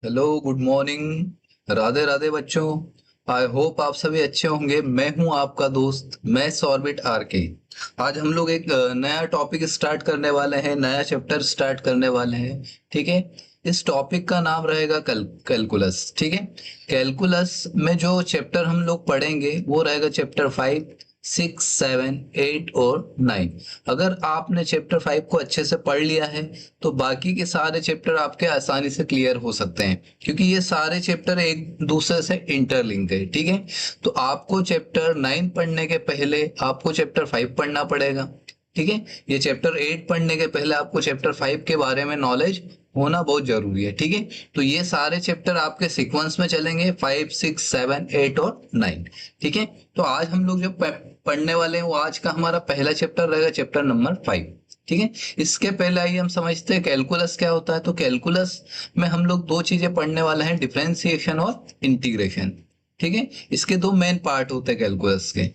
Hello, good morning. Radhe Radhe बच्चों। I hope आप सभी अच्छे होंगे। मैं हूं आपका दोस्त मैथ्स ऑर्बिट आर के। आज हम लोग एक नया टॉपिक स्टार्ट करने वाले हैं, नया चैप्टर स्टार्ट करने वाले हैं। ठीक है। इस टॉपिक का नाम रहेगा कैलकुलस। ठीक है। कैलकुलस में जो चैप्टर हम लोग पढ़ेंगे वो रहेगा चैप्टर 5, 6, 7, 8 और 9। अगर आपने चैप्टर 5 को अच्छे से पढ़ लिया है तो बाकी के सारे चैप्टर आपके आसानी से क्लियर हो सकते हैं, क्योंकि ये सारे चैप्टर एक दूसरे से इंटरलिंक है। ठीक है। तो आपको चैप्टर 9 पढ़ने के पहले आपको चैप्टर 5 पढ़ना पड़ेगा। ठीक है। ये चैप्टर 8 पढ़ने के पहले आपको चैप्टर 5 के बारे में नॉलेज होना बहुत जरूरी है। ठीक है। तो ये सारे चैप्टर आपके सीक्वेंस में चलेंगे, 5, 6, 7, 8 और 9। ठीक है। तो आज हम लोग जो पढ़ने वाले हैं वो आज का हमारा पहला चैप्टर रहेगा, चैप्टर नंबर 5। ठीक है। इसके पहले आइए हम समझते हैं कैलकुलस क्या होता है। तो कैलकुलस में हम लोग दो चीजें पढ़ने वाले हैं, डिफरेंशिएशन और इंटीग्रेशन। ठीक है। इसके दो मेन पार्ट होते हैं कैलकुलस के।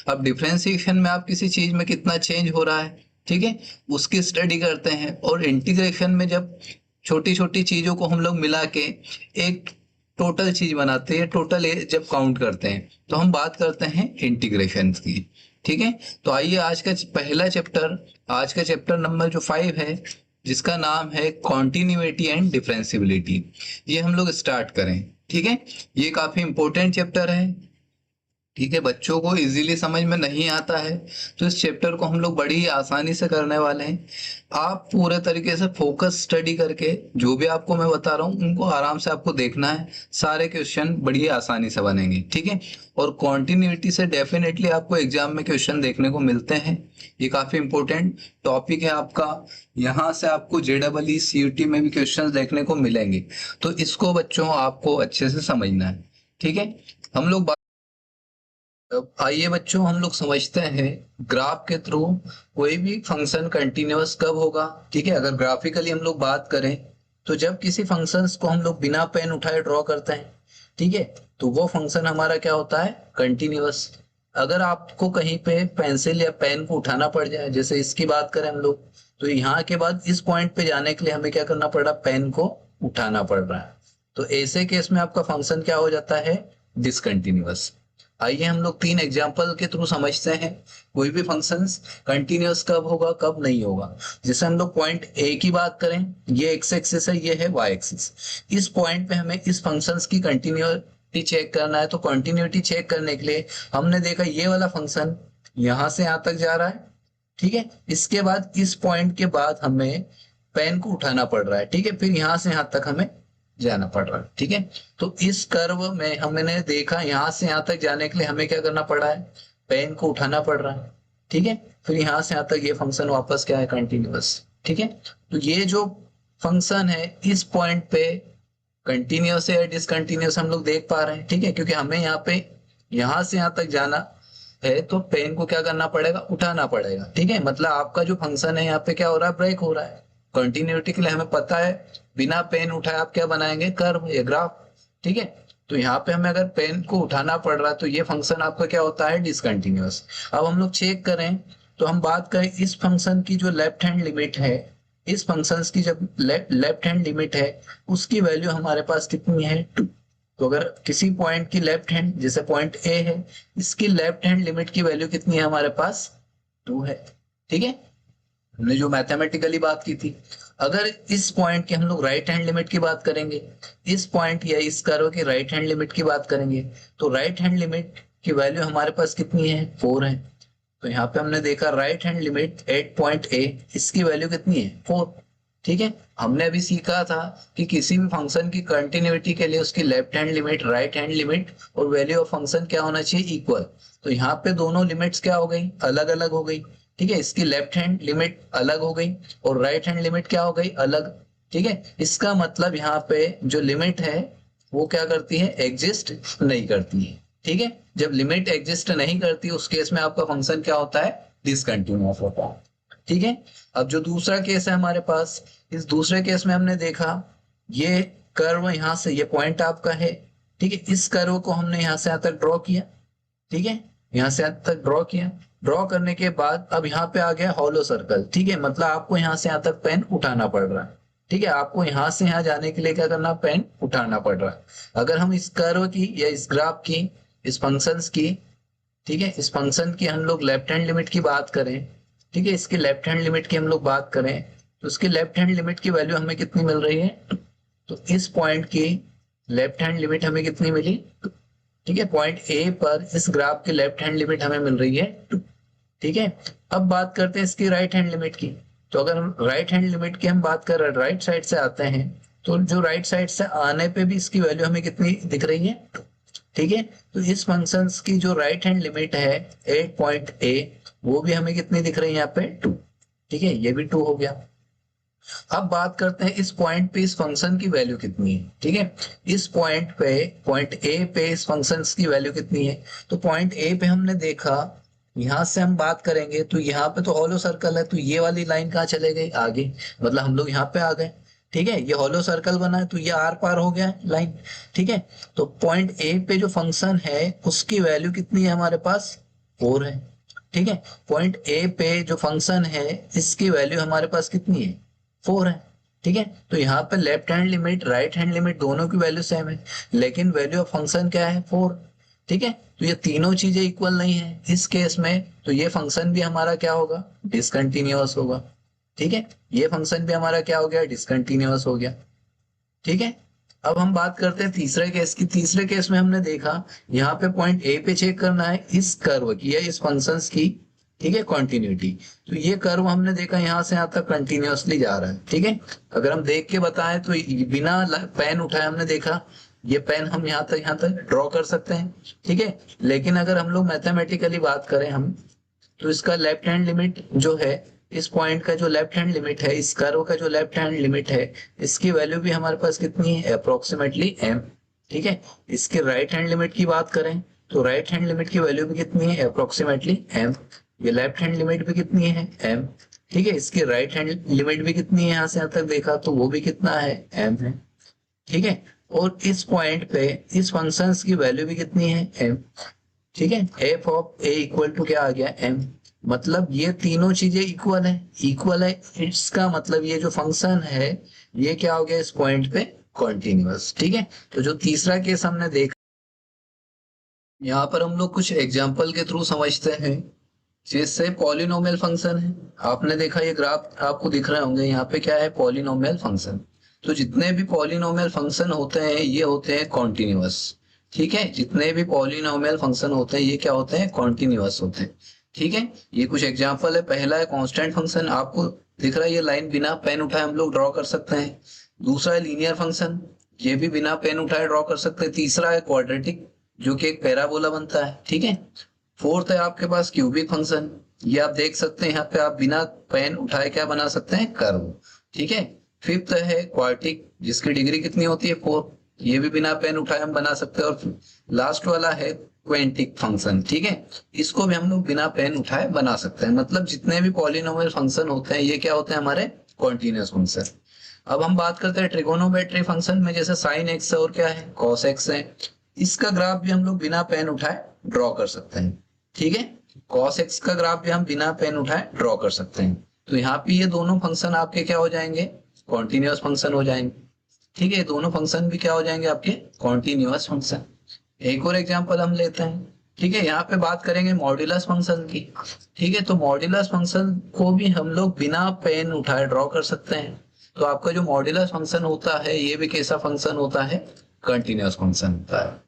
अब डिफरेंशिएशन में आप किसी चीज में कितना चेंज हो रहा है, ठीक है, उसकी स्टडी करते हैं। और इंटीग्रेशन में जब छोटी छोटी चीजों को हम लोग मिला के एक टोटल चीज बनाते हैं, टोटल जब काउंट करते हैं तो हम बात करते हैं इंटीग्रेशन की। ठीक है। तो आइए आज का पहला चैप्टर, आज का चैप्टर नंबर जो 5 है, जिसका नाम है कॉन्टिन्यूटी एंड डिफरेंशिबिलिटी, ये हम लोग स्टार्ट करें। ठीक है। ये काफी इंपॉर्टेंट चैप्टर है। ठीक है। बच्चों को इजीली समझ में नहीं आता है तो इस चैप्टर को हम लोग बड़ी ही आसानी से करने वाले हैं। आप पूरे तरीके से फोकस स्टडी करके जो भी आपको मैं बता रहा हूँ उनको आराम से आपको देखना है। सारे क्वेश्चन बड़ी आसानी से बनेंगे। ठीक है। और कॉन्टिन्यूटी से डेफिनेटली आपको एग्जाम में क्वेश्चन देखने को मिलते हैं। ये काफी इंपॉर्टेंट टॉपिक है आपका। यहाँ से आपको JEE CUT में भी क्वेश्चन देखने को मिलेंगे। तो इसको बच्चों आपको अच्छे से समझना है। ठीक है। हम लोग अब आइए बच्चों हम लोग समझते हैं ग्राफ के थ्रू कोई भी फंक्शन कंटिन्यूअस कब होगा। ठीक है। अगर ग्राफिकली हम लोग बात करें तो जब किसी फंक्शंस को हम लोग बिना पेन उठाए ड्रॉ करते हैं, ठीक है, तो वो फंक्शन हमारा क्या होता है, कंटिन्यूअस। अगर आपको कहीं पे पेंसिल या पेन को उठाना पड़ जाए, जैसे इसकी बात करें हम लोग, तो यहाँ के बाद इस पॉइंट पे जाने के लिए हमें क्या करना पड़ रहा है, पेन को उठाना पड़ रहा है। तो ऐसे केस में आपका फंक्शन क्या हो जाता है, डिसकंटिन्यूअस। आइए हम लोग 3 एग्जाम्पल के थ्रू समझते हैं कोई भी फंक्शंस कंटिन्यूअस कब होगा कब नहीं होगा। जैसे हम लोग पॉइंट ए की बात करें, ये एक्स एक्सिस है, ये है वाई एक्सिस। इस पॉइंट पे हमें इस फंक्शंस की कंटिन्यूटी चेक करना है। तो कंटिन्यूटी चेक करने के लिए हमने देखा ये वाला फंक्शन यहां से यहां तक जा रहा है। ठीक है। इसके बाद इस पॉइंट के बाद हमें पेन को उठाना पड़ रहा है। ठीक है। फिर यहां से यहां तक हमें जाना पड़ रहा है। ठीक है। तो इस कर्व में हमने देखा यहां से यहां तक जाने के लिए हमें क्या करना पड़ा है, पेन को उठाना पड़ रहा है। ठीक है। फिर यहां से यहां तक ये फंक्शन वापस क्या है, कंटिन्यूअस। ठीक है। तो ये जो फंक्शन है इस पॉइंट पे कंटिन्यूअस है या डिसकंटिन्यूअस हम लोग देख पा रहे हैं। ठीक है। क्योंकि हमें यहाँ पे यहां से यहां तक जाना है तो पेन को क्या करना पड़ेगा, उठाना पड़ेगा। ठीक है। मतलब आपका जो फंक्शन है यहाँ पे क्या हो रहा है, ब्रेक हो रहा है। कंटिन्यूटी के लिए हमें पता है बिना पेन उठाए आप क्या बनाएंगे, कर्व या ग्राफ। ठीक है। तो यहाँ पे हमें अगर पेन को उठाना पड़ रहा है तो ये फंक्शन आपका क्या होता है, डिसकंटिन्यूअस। अब हम लोग चेक करें तो हम बात करें इस फंक्शन की जो लेफ्ट हैंड लिमिट है, इस फंक्शन की जब लेफ्ट हैंड लिमिट है उसकी वैल्यू हमारे पास कितनी है, 2। तो अगर किसी पॉइंट की लेफ्ट हैंड, जैसे पॉइंट ए है, इसकी लेफ्ट हैंड लिमिट की वैल्यू कितनी है हमारे पास, 2 है। ठीक है। हमने जो मैथमेटिकली बात की थी। अगर इस पॉइंट की हम लोग राइट हैंड लिमिट की बात करेंगे, इस पॉइंट या इस कर्व की राइट हैंड लिमिट की बात करेंगे, तो राइट हैंड लिमिट की वैल्यू हमारे पास कितनी है, 4 है। तो यहाँ पे हमने देखा right hand limit at point A, इसकी वैल्यू कितनी है, 4। ठीक है। हमने अभी सीखा था कि किसी भी फंक्शन की कंटिन्यूटी के लिए उसकी left hand limit, right hand limit और वैल्यू ऑफ फंक्शन क्या होना चाहिए, इक्वल। तो यहाँ पे दोनों लिमिट्स क्या हो गई, अलग अलग हो गई। ठीक है। इसकी लेफ्ट हैंड लिमिट अलग हो गई और राइट हैंड लिमिट क्या हो गई, अलग। ठीक है। इसका मतलब यहाँ पे जो लिमिट है वो क्या करती है, एग्जिस्ट नहीं करती है। ठीक है। जब लिमिट एग्जिस्ट नहीं करती उस केस में आपका फंक्शन क्या होता है, डिसकंटिन्यूअस होता है। ठीक है। अब जो दूसरा केस है हमारे पास, इस दूसरे केस में हमने देखा ये कर्व यहाँ से, ये पॉइंट आपका है। ठीक है। इस कर्व को हमने यहाँ से यहाँ तक ड्रॉ किया। ठीक है। यहाँ से यहाँ तक ड्रॉ किया। ड्रॉ करने के बाद अब यहाँ पे आ गया हॉलो सर्कल। ठीक है। मतलब आपको यहाँ से यहाँ तक पेन उठाना पड़ रहा है। ठीक है, आपको यहाँ से यहाँ जाने के लिए क्या करना, पेन उठाना पड़ रहा है। अगर हम इस कर्व की या इस ग्राफ की, इस फंक्शंस की, ठीक है, इस फंक्शन की हम लोग लेफ्ट हैंड लिमिट की बात करें, ठीक है, इसकी लेफ्ट हैंड लिमिट की हम लोग बात करें, तो उसकी लेफ्ट हैंड लिमिट की वैल्यू हमें कितनी मिल रही है, तो इस पॉइंट की लेफ्ट हैंड लिमिट हमें कितनी मिली, ठीक है, पॉइंट ए पर इस ग्राफ की लेफ्ट हैंड लिमिट हमें मिल रही है 2। ठीक है, अब बात करते हैं इसकी राइट हैंड लिमिट की। तो अगर हम राइट हैंड लिमिट की हम बात कर रहे हैं, राइट साइड से आते हैं, तो जो राइट साइड से आने पे भी इसकी वैल्यू हमें कितनी दिख रही है, ठीक है, तो इस फंक्शन की जो राइट हैंड लिमिट है 8 पॉइंट ए, वो भी हमें कितनी दिख रही है यहाँ पे 2। ठीक है, ये भी 2 हो गया। अब बात करते हैं इस पॉइंट पे इस फंक्शन की वैल्यू कितनी है। ठीक है, इस पॉइंट पे, पॉइंट ए पे इस फंक्शन की वैल्यू कितनी है, तो पॉइंट ए पे हमने देखा, यहां से हम बात करेंगे तो यहाँ पे तो हॉलो सर्कल है, तो ये वाली लाइन कहाँ चले गई आगे, मतलब हम लोग यहाँ पे आ गए। ठीक है, ये हॉलो सर्कल बना है तो ये आर पार हो गया लाइन। ठीक है, तो पॉइंट ए पे जो फंक्शन है उसकी वैल्यू कितनी है हमारे पास, 4 है। ठीक है, पॉइंट ए पे जो फंक्शन है इसकी वैल्यू हमारे पास कितनी है, 4 है। ठीक है, तो यहाँ पे left hand limit right hand limit दोनों की वैल्यू सेम है, लेकिन वैल्यू ऑफ फंक्शन क्या है, 4। ठीक है, तो ये तीनों चीजें इक्वल नहीं है इस केस में, तो ये फंक्शन भी हमारा क्या होगा, डिसकंटिन्यूअस होगा। ठीक है, ये फंक्शन भी हमारा क्या हो गया, डिसकंटिन्यूअस हो गया। ठीक है, अब हम बात करते हैं तीसरे केस की। तीसरे केस में हमने देखा यहाँ पे पॉइंट ए पे चेक करना है इस कर्व की या इस फंक्शन की, ठीक है, कॉन्टिन्यूटी। तो ये कर्व हमने देखा यहाँ से यहाँ तक कंटिन्यूअसली जा रहा है। ठीक है, अगर हम देख के बताएं तो बिना पेन उठाए हमने देखा ये पेन हम यहाँ तक ड्रॉ कर सकते हैं। ठीक है, लेकिन अगर हम लोग मैथमेटिकली बात करें हम, तो इसका लेफ्ट हैंड लिमिट जो है, इस पॉइंट का जो लेफ्ट हैंड लिमिट है, इस कर्व का जो लेफ्ट हैंड लिमिट है, इसकी वैल्यू भी हमारे पास कितनी है, अप्रोक्सीमेटली m। ठीक है, इसके राइट हैंड लिमिट की बात करें तो राइट हैंड लिमिट की वैल्यू भी कितनी है, अप्रोक्सीमेटली m। ये लेफ्ट हैंड लिमिट भी कितनी है, m। ठीक है, इसकी राइट हैंड लिमिट भी कितनी है, यहाँ से यहाँ तक देखा तो वो भी कितना है, m है। ठीक है, और इस पॉइंट पे इस फंक्शन की वैल्यू भी कितनी है, m। ठीक है, f of a equal to क्या आ गया, m। मतलब ये तीनों चीजें इक्वल है, इक्वल है, इसका मतलब ये जो फंक्शन है ये क्या हो गया इस पॉइंट पे, कॉन्टिन्यूअस। ठीक है, तो जो तीसरा केस हमने देखा, यहाँ पर हम लोग कुछ एग्जाम्पल के थ्रू समझते हैं, जिससे पॉलिनोमियल फंक्शन है। आपने देखा ये ग्राफ आपको दिख रहे होंगे, यहाँ पे क्या है, पॉलिनोमियल फंक्शन। तो जितने भी पॉलिनोमियल फंक्शन होते हैं ये होते हैं कॉन्टिन्यूअस। ठीक है, जितने भी पॉलिनोमियल फंक्शन होते हैं ये क्या होते हैं, कॉन्टिन्यूअस होते हैं। ठीक है, ये कुछ एग्जाम्पल है। पहला है कांस्टेंट फंक्शन, आपको दिख रहा है ये लाइन बिना पेन उठाए हम लोग ड्रॉ कर सकते हैं। दूसरा है लीनियर फंक्शन, ये भी बिना पेन उठाए ड्रॉ कर सकते हैं। तीसरा है क्वाड्रेटिक, जो कि एक पैराबोला बनता है। ठीक है, फोर्थ है आपके पास क्यूबिक फंक्शन, ये आप देख सकते हैं यहाँ पे आप बिना पेन उठाए क्या बना सकते हैं, कर्व। ठीक है, फिफ्थ है क्वार्टिक, जिसकी डिग्री कितनी होती है, 4, ये भी बिना पेन उठाए हम बना सकते हैं। और लास्ट वाला है क्वेंटिक फंक्शन। ठीक है, इसको भी हम लोग बिना पेन उठाए बना सकते हैं। मतलब जितने भी पॉलिनोमियल फंक्शन होते हैं ये क्या होते हैं, हमारे कॉन्टिन्यूअस फंक्शन। अब हम बात करते हैं ट्रिगोनोमेट्री फंक्शन में, जैसे साइन एक्स है और क्या है, कॉस एक्स है। इसका ग्राफ भी हम लोग बिना पेन उठाए ड्रॉ कर सकते हैं। ठीक है, कॉस एक्स का ग्राफ भी हम बिना पेन उठाए ड्रॉ कर सकते हैं। तो यहाँ पे ये दोनों फंक्शन आपके क्या हो जाएंगे, कॉन्टिन्यूअस फंक्शन हो जाएंगे। ठीक है, ये दोनों फंक्शन भी क्या हो जाएंगे आपके, कॉन्टिन्यूअस फंक्शन। एक और एग्जांपल हम लेते हैं। ठीक है, यहाँ पे बात करेंगे मॉड्यूलस फंक्शन की। ठीक है, तो मॉड्यूलस फंक्शन को भी हम लोग बिना पेन उठाए ड्रॉ कर सकते हैं। तो आपका जो मॉड्यूलस फंक्शन होता है ये भी कैसा फंक्शन होता है, कंटिन्यूअस फंक्शन होता है।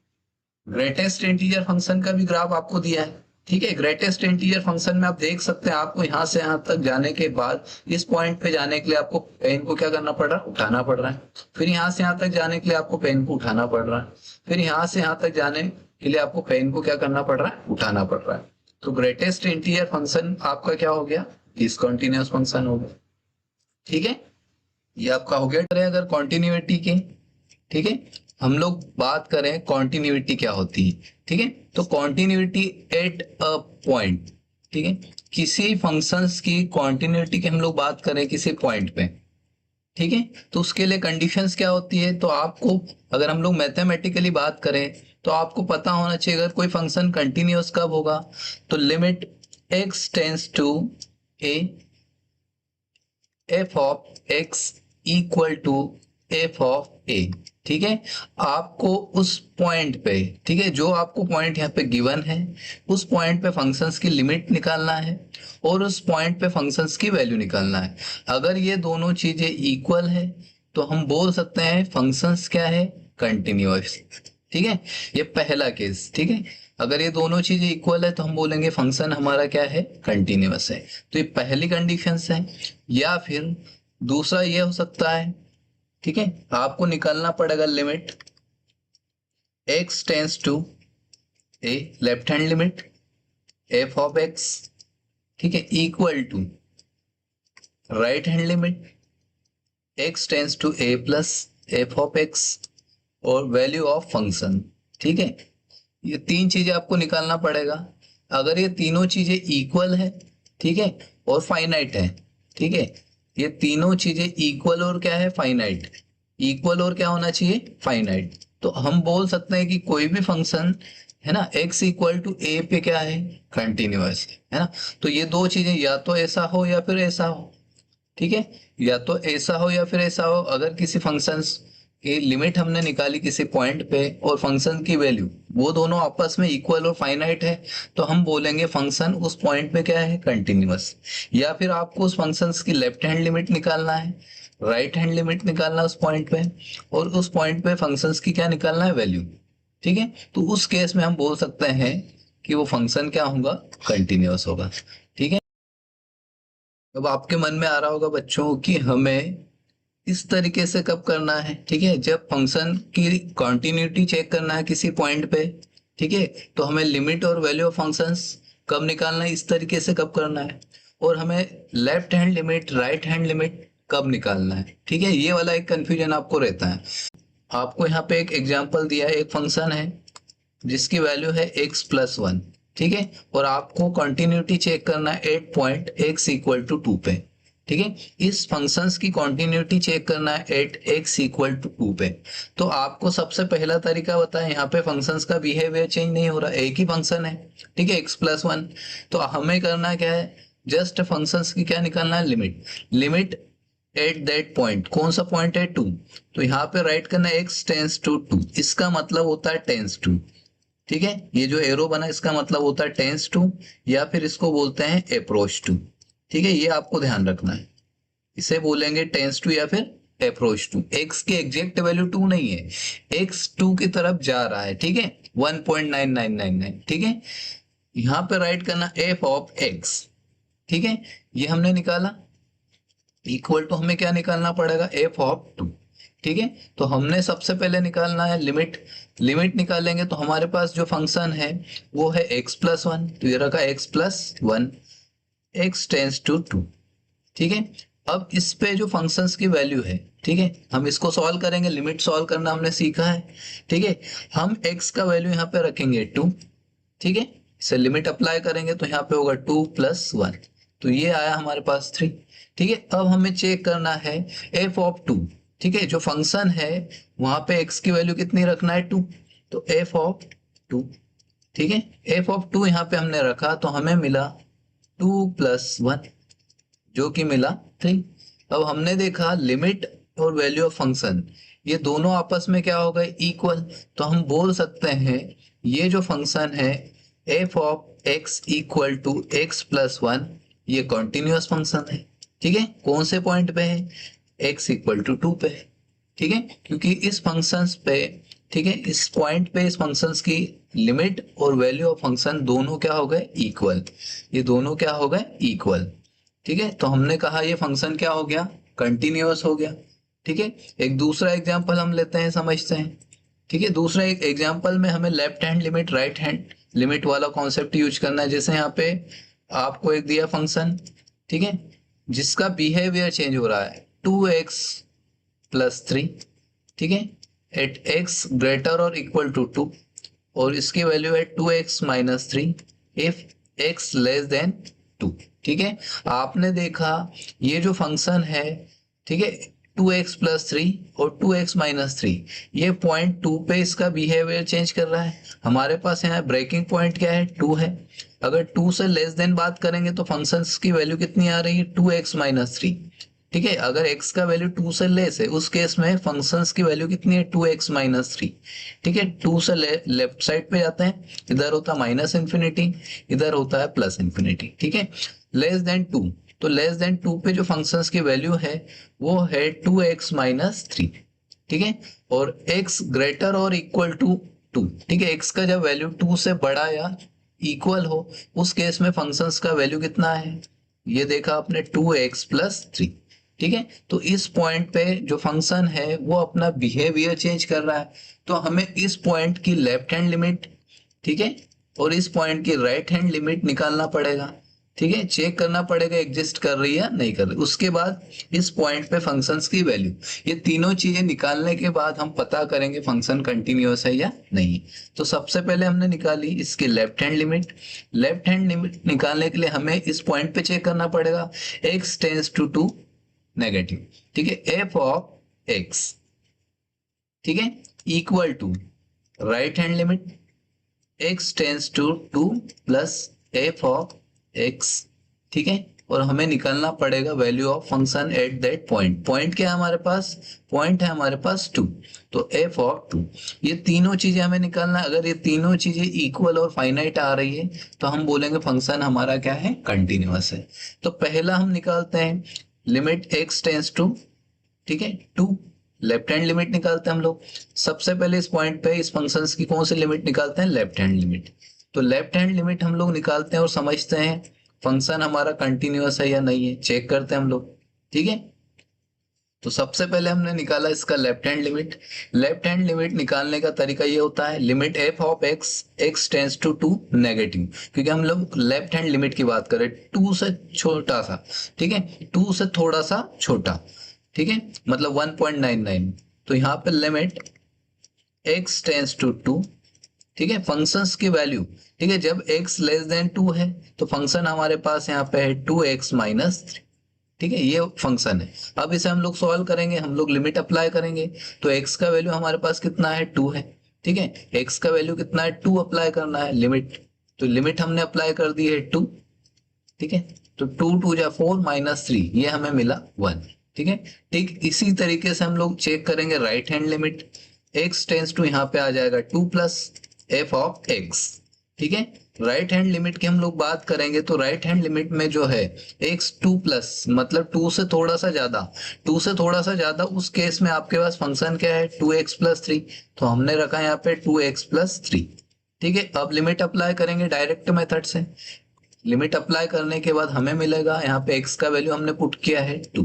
ग्रेटेस्ट इंटीजर फंक्शन का भी ग्राफ आपको दिया है। ठीक है, ग्रेटेस्ट इंटीजर फंक्शन में आप देख सकते हैं आपको यहाँ से यहाँ तक जाने के बाद इस पॉइंट पे जाने के लिए आपको पेन को क्या करना पड़ रहा है, उठाना पड़ रहा है। फिर यहाँ से यहाँ तक जाने के लिए आपको पेन को उठाना पड़ रहा है। फिर यहाँ से यहाँ तक जाने के लिए आपको पेन को क्या करना पड़ रहा है, उठाना पड़ रहा है। तो ग्रेटेस्ट इंटीजर फंक्शन आपका क्या हो गया, डिसकंटिन्यूअस फंक्शन हो गया। ठीक है, ये आपका हो गया। अगर कॉन्टिन्यूटी की, ठीक है, हम लोग बात करें कॉन्टिन्यूटी क्या होती है। ठीक है, तो कॉन्टिन्यूटी एट अ पॉइंट। ठीक है, किसी फंक्शंस की कॉन्टिन्यूटी की हम लोग बात करें किसी पॉइंट पे, ठीक है, तो उसके लिए कंडीशंस क्या होती है। तो आपको अगर हम लोग मैथमेटिकली बात करें तो आपको पता होना चाहिए अगर कोई फंक्शन कंटिन्यूअस कब होगा, तो limit x tends to a f of x equal to F of A. ठीक है, आपको उस पॉइंट पे, ठीक है, जो आपको पॉइंट यहाँ पे गिवन है, उस पॉइंट पे फंक्शंस की लिमिट निकालना है और उस पॉइंट पे फंक्शंस की वैल्यू निकालना है। अगर ये दोनों चीजें इक्वल है तो हम बोल सकते हैं फंक्शंस क्या है, कंटिन्यूअस। ठीक है, ये पहला केस। ठीक है, अगर ये दोनों चीजें इक्वल है तो हम बोलेंगे फंक्शन हमारा क्या है, कंटिन्यूअस है। तो ये पहली कंडीशन है। या फिर दूसरा ये हो सकता है, ठीक है, आपको निकालना पड़ेगा limit x tends to a, left hand limit f of x, ठीक है, equal to right hand limit x tends to a plus f of x और वैल्यू ऑफ फंक्शन। ठीक है, ये तीन चीजें आपको निकालना पड़ेगा। अगर ये तीनों चीजें इक्वल है, ठीक है, और फाइनाइट है, ठीक है, ये तीनों चीजें इक्वल और क्या है, फाइनाइट। इक्वल और क्या होना चाहिए, फाइनाइट। तो हम बोल सकते हैं कि कोई भी फंक्शन है ना x इक्वल टू ए पे क्या है, कंटिन्यूअस है ना। तो ये दो चीजें या तो ऐसा हो या फिर ऐसा हो। ठीक है, या तो ऐसा हो या फिर ऐसा हो। अगर किसी फंक्शन की लिमिट हमने निकाली किसी पॉइंट पे और फंक्शन की वैल्यू वो दोनों आपस में इक्वल और फाइनाइट है तो हम बोलेंगे फंक्शन उस पॉइंट पे क्या है, कंटिन्यूअस। या फिर आपको उस फंक्शन की लेफ्ट हैंड लिमिट निकालना है, राइट हैंड लिमिट निकालना है उस पॉइंट पे, और उस पॉइंट पे फंक्शंस की क्या निकालना है, वैल्यू। ठीक है, तो उस केस में हम बोल सकते हैं कि वो फंक्शन क्या होगा, कंटिन्यूअस होगा। ठीक है, अब आपके मन में आ रहा होगा बच्चों कि हमें इस तरीके से कब करना है। ठीक है, जब फंक्शन की कंटिन्यूटी चेक करना है किसी पॉइंट पे, ठीक है, तो हमें लिमिट और वैल्यू ऑफ फंक्शंस कब निकालना है, इस तरीके से कब करना है, और हमें left hand limit, right hand limit कब निकालना है। ठीक है, ये वाला एक कंफ्यूजन आपको रहता है। आपको यहाँ पे एक एग्जांपल दिया है, एक फंक्शन है जिसकी वैल्यू है x प्लस 1। ठीक है, और आपको कंटिन्यूटी चेक करना है at point x equal to 2 पे। ठीक है, इस फंक्शंस की कंटिन्यूटी चेक करना है एट x इक्वल टू 2 पे। तो आपको सबसे पहला तरीका बताया, यहाँ पे फंक्शंस का बिहेवियर चेंज नहीं हो रहा, एक ही फंक्शन है। ठीक है, x प्लस 1। तो हमें करना क्या है, जस्ट फंक्शंस की क्या निकालना है, limit. Limit at that point, कौन सा पॉइंट है, 2। तो यहाँ पे राइट करना है x टेंस टू 2, इसका मतलब होता है टेंस टू। ठीक है, ये जो एरो बना इसका मतलब होता है टेंस टू, या फिर इसको बोलते हैं अप्रोच टू। ठीक है, ये आपको ध्यान रखना है, इसे बोलेंगे टेंस टू या फिर अप्रोच टू। x की एग्जैक्ट वैल्यू 2 नहीं है, x 2 की तरफ जा रहा है। ठीक है, 1.9999। ठीक है, यहाँ पे राइट करना f ऑफ x। ठीक है, ये हमने निकाला, इक्वल टू हमें क्या निकालना पड़ेगा, f ऑफ 2। ठीक है, तो हमने सबसे पहले निकालना है लिमिट। लिमिट निकालेंगे तो हमारे पास जो फंक्शन है वो है x प्लस 1, तो ये रखा x plus 1, x tends to 2। ठीक है, अब इस पे जो फंक्शंस की वैल्यू है, ठीक है, हम इसको सॉल्व करेंगे। लिमिट सॉल्व करना हमने सीखा है। ठीक है, हम x का वैल्यू यहाँ पे रखेंगे 2। ठीक है, इसे लिमिट अप्लाई करेंगे तो यहाँ पे होगा 2 प्लस 1, तो ये आया हमारे पास 3। ठीक है, अब हमें चेक करना है f ऑफ 2। ठीक है, जो फंक्शन है वहां पे x की वैल्यू कितनी रखना है, 2, तो f ऑफ 2। ठीक है, f ऑफ 2 यहाँ पे हमने रखा तो हमें मिला 2 प्लस 1, जो कि मिला 3। अब हमने देखा लिमिट और वैल्यू ऑफ फंक्शन ये दोनों आपस में क्या हो गए, इक्वल। तो हम बोल सकते हैं ये जो फंक्शन है f of x equal to x plus 1 ये कॉन्टिन्यूअस फंक्शन है। ठीक है, कौन से पॉइंट पे है, x इक्वल टू 2 पे। ठीक है, क्योंकि इस फंक्शंस पे, ठीक है, इस पॉइंट पे इस फंक्शंस की लिमिट और वैल्यू ऑफ फंक्शन दोनों क्या हो गए, इक्वल। ये दोनों क्या हो गए, इक्वल। ठीक है, तो हमने कहा ये फंक्शन क्या हो गया, कंटिन्यूअस हो गया। ठीक है, एक दूसरा एग्जांपल हम लेते हैं, समझते हैं। ठीक है, दूसरा एक एग्जांपल में हमें left hand limit, right hand limit वाला कॉन्सेप्ट यूज करना है। जैसे यहाँ पे आपको एक दिया फंक्शन, ठीक है, जिसका बिहेवियर चेंज हो रहा है 2x प्लस 3। ठीक है, एट x ग्रेटर और इक्वल टू 2, और इसकी वैल्यू है 2x minus 3 if x less than 2। ठीक है, आपने देखा ये जो फंक्शन है, ठीक है, 2x प्लस 3 और 2x माइनस 3, ये पॉइंट 2 पे इसका बिहेवियर चेंज कर रहा है। हमारे पास यहाँ ब्रेकिंग पॉइंट क्या है, 2 है। अगर 2 से लेस देन बात करेंगे तो फंक्शंस की वैल्यू कितनी आ रही है, 2x माइनस 3। ठीक है, अगर x का वैल्यू 2 से लेस है उस केस में फंक्शंस की वैल्यू कितनी है 2x माइनस 3। ठीक है, 2 से लेफ्ट साइड पे जाते हैं, इधर होता है माइनस इन्फिनिटी, इधर होता है प्लस इन्फिनिटी। ठीक है, लेस देन 2, तो लेस देन 2 पे जो फंक्शंस की वैल्यू है वो है 2x माइनस 3। ठीक है, और x ग्रेटर और इक्वल टू 2। ठीक है, x का जब वैल्यू 2 से बड़ा या इक्वल हो उस केस में फंक्शंस का वैल्यू कितना है, ये देखा आपने 2x प्लस 3। ठीक है, तो इस पॉइंट पे जो फंक्शन है वो अपना बिहेवियर चेंज कर रहा है, तो हमें इस पॉइंट की लेफ्ट हैंड लिमिट, ठीक है, और इस पॉइंट की राइट हैंड लिमिट निकालना पड़ेगा। ठीक है, चेक करना पड़ेगा एग्जिस्ट कर रही है या नहीं कर रही। उसके बाद इस पॉइंट पे फंक्शंस की वैल्यू, ये तीनों चीजें निकालने के बाद हम पता करेंगे फंक्शन कंटिन्यूअस है या नहीं। तो सबसे पहले हमने निकाली इसकी left hand limit. Left hand limit निकालने के लिए हमें इस पॉइंट पे चेक करना पड़ेगा x टेंस टू 2 नेगेटिव। ठीक है, एफ ऑफ x, ठीक है, equal to right hand limit x tends to 2 plus f of x। ठीक है, और हमें निकालना पड़ेगा value of function at that point. Point क्या है हमारे पास, पॉइंट है हमारे पास 2, तो एफ ऑफ 2। ये तीनों चीजें हमें निकालना है। अगर ये तीनों चीजें इक्वल और फाइनाइट आ रही है तो हम बोलेंगे फंक्शन हमारा क्या है, कंटिन्यूअस है। तो पहला हम निकालते हैं लिमिट x टेंस टू, ठीक है, 2, लेफ्ट हैंड लिमिट निकालते हैं हम लोग। सबसे पहले इस पॉइंट पे इस फंक्शन की कौन सी लिमिट निकालते हैं, लेफ्ट हैंड लिमिट। तो लेफ्ट हैंड लिमिट हम लोग निकालते हैं और समझते हैं फंक्शन हमारा कंटिन्यूअस है या नहीं है, चेक करते हैं हम लोग। ठीक है, तो सबसे पहले हमने निकाला इसका left hand limit. Left hand limit निकालने का तरीका ये होता है limit f of x tends to 2 negative, क्योंकि हम लोग लेफ्ट हैंड लिमिट की बात करें 2 से छोटा सा, ठीक है, 2 से थोड़ा सा छोटा, ठीक है, मतलब 1.99। तो यहाँ पे लिमिट x टेंस टू 2, ठीक है, फंक्शंस की वैल्यू, ठीक है, जब x लेस देन 2 है तो फंक्शन हमारे पास यहाँ पे है 2x माइनस 3। ठीक है, ये फंक्शन है। अब इसे हम लोग सॉल्व करेंगे, हम लोग लिमिट अप्लाई करेंगे, तो x का वैल्यू हमारे पास कितना है 2 है। ठीक है, x का वैल्यू कितना है 2 अप्लाई करना है लिमिट, तो लिमिट हमने अप्लाई कर दी है 2। ठीक है, तो 2 2 जा 4 माइनस 3, ये हमें मिला 1। ठीक है, ठीक इसी तरीके से हम लोग चेक करेंगे right hand limit. x tends to यहाँ पे आ जाएगा 2 प्लस एफ ऑफ x। ठीक है, राइट हैंड लिमिट की हम लोग बात करेंगे तो राइट हैंड लिमिट में जो है x 2 प्लस मतलब 2 से थोड़ा सा ज्यादा, 2 से थोड़ा सा ज्यादा, उस केस में आपके पास फंक्शन क्या है 2x प्लस 3, तो हमने रखा यहाँ पे 2x प्लस 3। ठीक है, अब लिमिट अप्लाई करेंगे डायरेक्ट मेथड से। लिमिट अप्लाई करने के बाद हमें मिलेगा यहाँ पे x का वैल्यू हमने पुट किया है 2।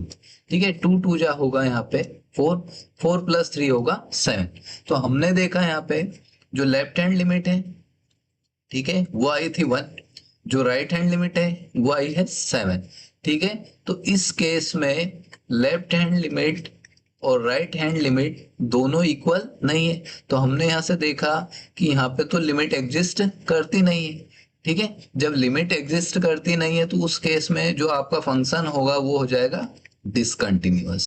ठीक है, 2 2 जा होगा यहाँ पे 4, 4 प्लस 3 होगा 7। तो हमने देखा यहाँ पे जो लेफ्ट हैंड लिमिट है, ठीक है, वो आई थी 1, जो राइट हैंड लिमिट है वो आई है 7। ठीक है, तो इस केस में लेफ्ट हैंड लिमिट और राइट हैंड लिमिट दोनों इक्वल नहीं है, तो हमने यहां से देखा कि यहाँ पे तो लिमिट एग्जिस्ट करती नहीं है। ठीक है, जब लिमिट एग्जिस्ट करती नहीं है तो उस केस में जो आपका फंक्शन होगा वो हो जाएगा डिसकंटिन्यूअस।